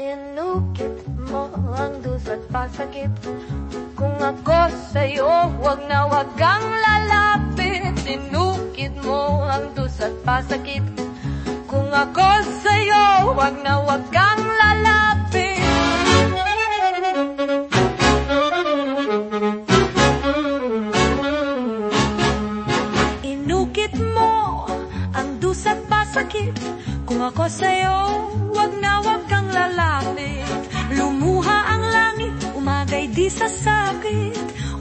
Inukit mo ang dusa't pasakit. Kung ako sa'yo, wag na wag kang lalapit. Inukit mo ang dusa't pasakit. Kung ako sa'yo, wag na wag kang lalapit. Inukit mo ang dusa't pasakit. Kung ako sa'yo, wag na wag kang lalapit. Lumuha ang langit, umagay di sa sakit.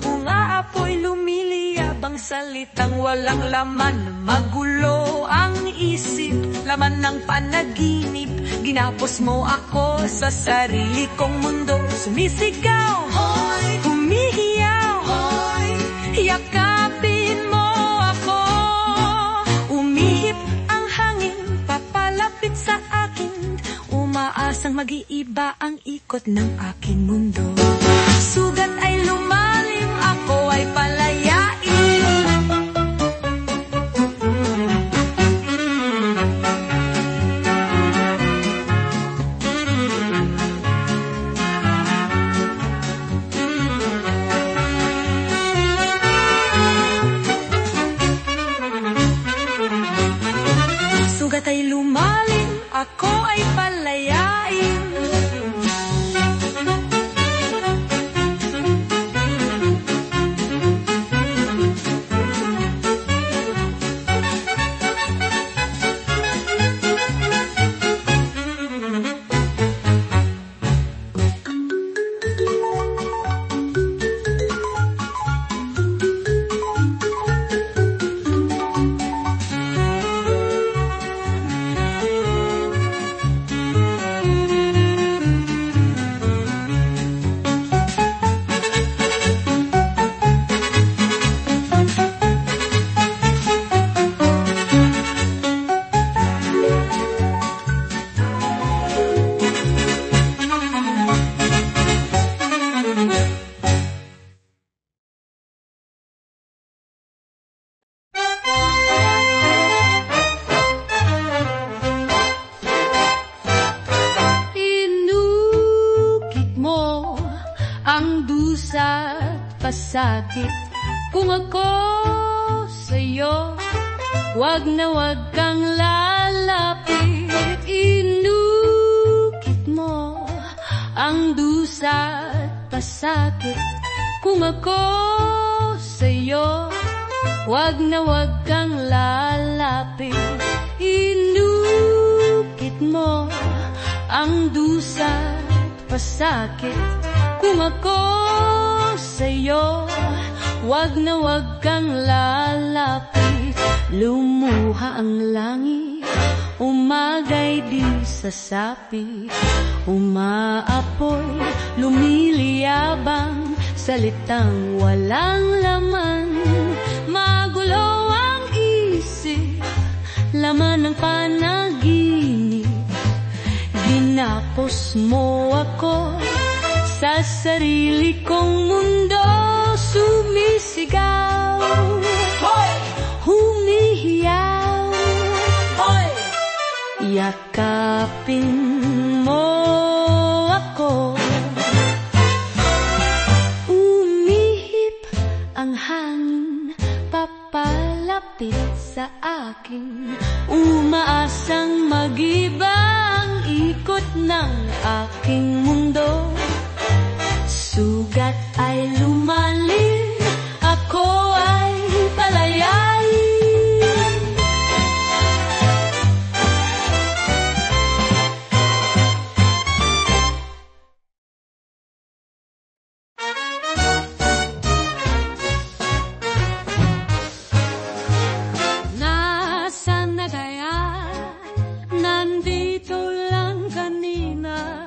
Umaapoy lumiliyabang salitang walang laman. Magulo ang isip, laman ng panaginip. Ginapos mo ako sa sarili kong mundo. Sumisigaw, hoy, humihiyaw, hoy, yakapin mo ako. Umihip ang hangin, papalapit sa akin. Umaasang mag-iiba ang ikot ng aking mundo. Sugat ay lumalim, ako ay palayain. Sugat ay lumalim, ako ay palayain. Pasakit. Kung ako sa'yo, wag na wag kang lalapit. Inukit mo ang dusa't pasakit. Kung ako sa'yo, wag na wag kang lalapit. Inukit mo ang dusa't pasakit. Kung ako sa'yo, wag na wag kang lalapit. Lumuha ang langit, umagay di sa sapit. Umaapoy, lumiliyabang salitang walang laman. Magulo ang isip, laman ng panaginip. Ginapos mo ako sa sarili kong mundo. Sumisigaw, hoy, humihiyaw, hoy, yakapin mo ako. Umihip ang hangin, papalapit sa akin. Umaasang mag-iba ang ikot ng aking mundo. Sugat ay lumalim, ako ay palayain. Nasaan na kaya? Nandito lang kanina.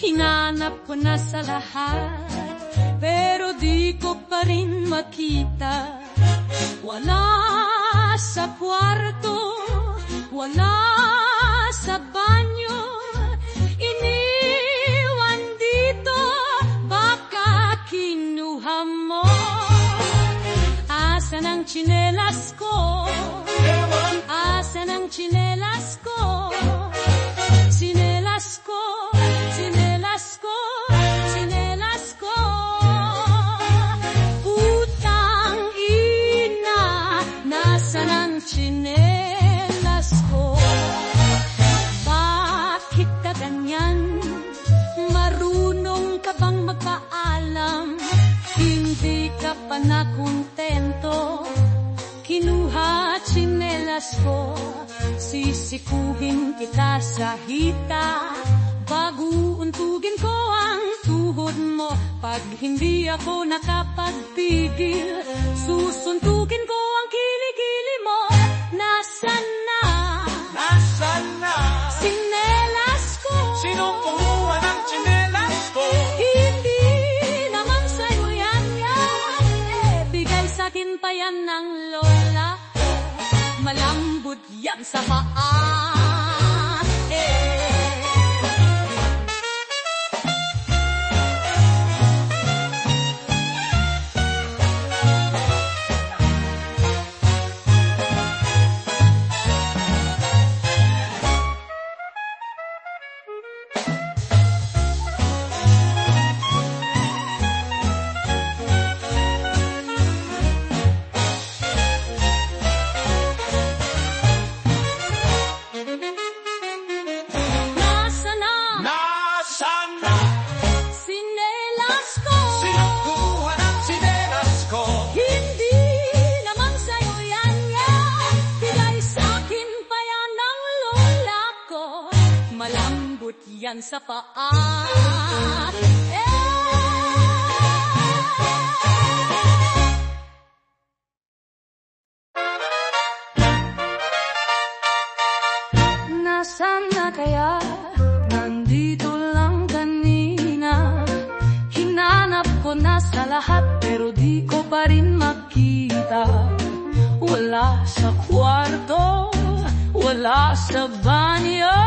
Hinanap ko na sa lahat, pero di ko pa rin makita. Wala sa kwarto, wala sa banyo. Iniwan dito, baka kinuha mo. Asan ang tsinelas ko? Asan ang tsinelas ko? Tsinelas ko, magpaalam, hindi ka pa nakontento. Kinuha tsinelas ko, sisikuhin kita sa hita. Bago untugin ko ang tuhod mo, pag hindi ako nakapagpigil, susuntugin ko ang kilikili mo. Nasaan na? Nasaan na? Tsinelas ko. Sinong kumuha ng tsinelas ko? Hindi naman sa'yo yan. Bigay sa'kin pa yan ng lola ko. Malambot yan sa paa. Yan sa paa. Nasaan na kaya? Nandito lang kanina. Hinanap ko na sa lahat pero di ko pa rin makita. Wala sa kwarto, wala sa banyo,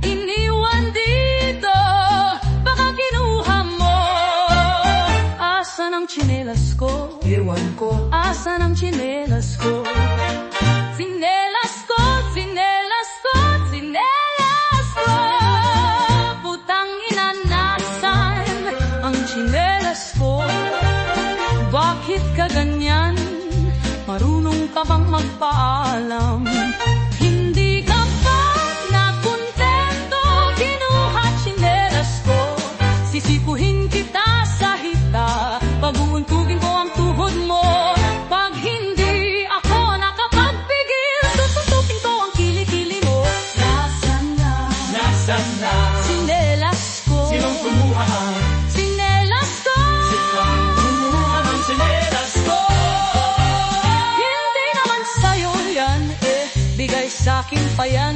iniwan dito, baka kinuha mo. Asan ang tsinelas ko? Iwan ko. Asan ang tsinelas ko? Tsinelas ko, tsinelas ko, tsinelas ko. Putang ina, nasan ang tsinelas ko? Bakit ka ganyan? Marunong ka bang magpaalam? Hindi ka ba nakontento? Kinuha tsinelas ko, sisikuhin kita sa hita. Pag-uuntugin ko ang tuhod mo, pag hindi ako nakapagpigil, susuntukin ko ang kilikili mo. Nasaan na? Nasaan na? Tsinelas ko. Sinong kumuha? Tsinelas ko. Sinong kumuha ng tsinelas ko? Hindi naman sa'yo yan, bigay sa'kin pa yan.